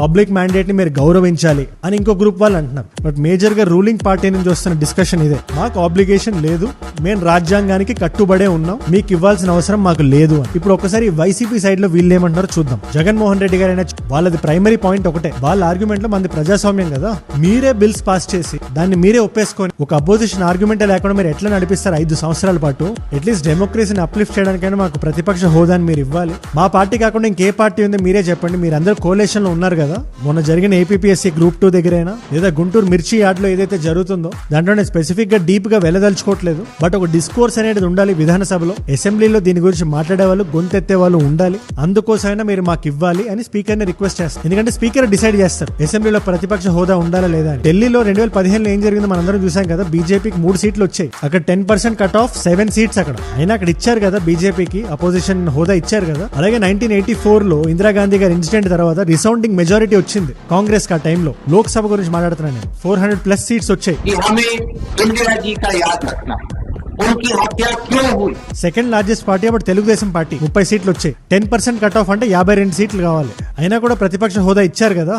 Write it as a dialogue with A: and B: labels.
A: Public mandate ని మీరు గౌరవించాలి అని ఇంకో గ్రూప్ వాళ్ళు అంటున్నారు. బట్ మేజర్ గా రూలింగ్ పార్టీ నుంచి వస్తున్న డిస్కషన్ ఇదే, మాకు ఆబ్లిగేషన్ లేదు, మేము రాజ్యాంగానికి కట్టుబడే ఉన్నాం, మీకు ఇవ్వాల్సిన అవసరం మాకు లేదు అని. ఇప్పుడు ఒకసారి వైసీపీ సైడ్ లో వీళ్ళు ఏమంటున్నారో చూద్దాం. జగన్మోహన్ రెడ్డి గారైనా వాళ్ళది ప్రైమరీ పాయింట్ ఒకటే, వాళ్ళ ఆర్గ్యుమెంట్ లో మంది ప్రజాస్వామ్యం కదా, మీరే బిల్స్ పాస్ చేసి దాన్ని మీరే ఒప్పేసుకొని ఒక అపోజిషన్ ఆర్గ్యుమెంట్ లేకుండా మీరు ఎట్లా నడిపిస్తారు 5 సంవత్సరాల పాటు? అట్లీస్ట్ డెమోక్రసీని అప్లిఫ్ట్ చేయడానికైనా మాకు ప్రతిపక్ష హోదాని మీరు ఇవ్వాలి. మా పార్టీ కాకుండా ఇంకే పార్టీ ఉంది మీరే చెప్పండి. మీరు అందరూ కోలేషన్ లో ఉన్నారు కదా. మొన్న జరిగిన ఏపీఎస్సీ గ్రూప్ 2 దగ్గరైనా లేదా గుంటూరు మిర్చి యార్డ్ లో ఏదైతే జరుగుతుందో దాంట్లో నేను స్పెసిఫిక్ గా డీప్ గా వెళ్ళదలుచుకోవట్లేదు. బట్ ఒక డిస్కోర్స్ అనేది ఉండాలి విధానసభలో, అసెంబ్లీలో దీని గురించి మాట్లాడే వాళ్ళు, గొంతెత్తే వాళ్ళు ఉండాలి. అందుకోసమైనా మీరు మాకు ఇవ్వాలి అని స్పీకర్ ని రిక్వెస్ట్ చేస్తారు. ఎందుకంటే స్పీకర్ డిసైడ్ చేస్తారు అసెంబ్లీలో ప్రతిపక్ష హోదా ఉండాలా లేదా అని. ఢిల్లీలో 2015లో ఏం జరిగిందో మనందరం చూసాం కదా. బీజేపీకి 3 సీట్లు వచ్చాయి, అక్కడ 10% కట్ ఆఫ్ 7 సీట్స్ అక్కడ అయినా అక్కడ ఇచ్చారు కదా, బీజేపీకి అపోజిషన్ హోదా ఇచ్చారు కదా. అలాగే 1984లో ఇందిరాగాంధీ గారి ఇన్సిడెంట్ తర్వాత రిసౌండింగ్ మెజారిటీ వచ్చింది కాంగ్రెస్ కా టైంలో. లోక్సభ గురించి మాట్లాడుతున్నాను నేను, 400+ సీట్స్ వచ్చాయి. సెకండ్ లార్జెస్ట్ పార్టీ అప్పుడు తెలుగుదేశం పార్టీ 30 సీట్లు వచ్చాయి. 10% కట్ ఆఫ్ అంటే 52 సీట్లు కావాలి. అయినా కూడా ప్రతిపక్ష హోదా ఇచ్చారు కదా.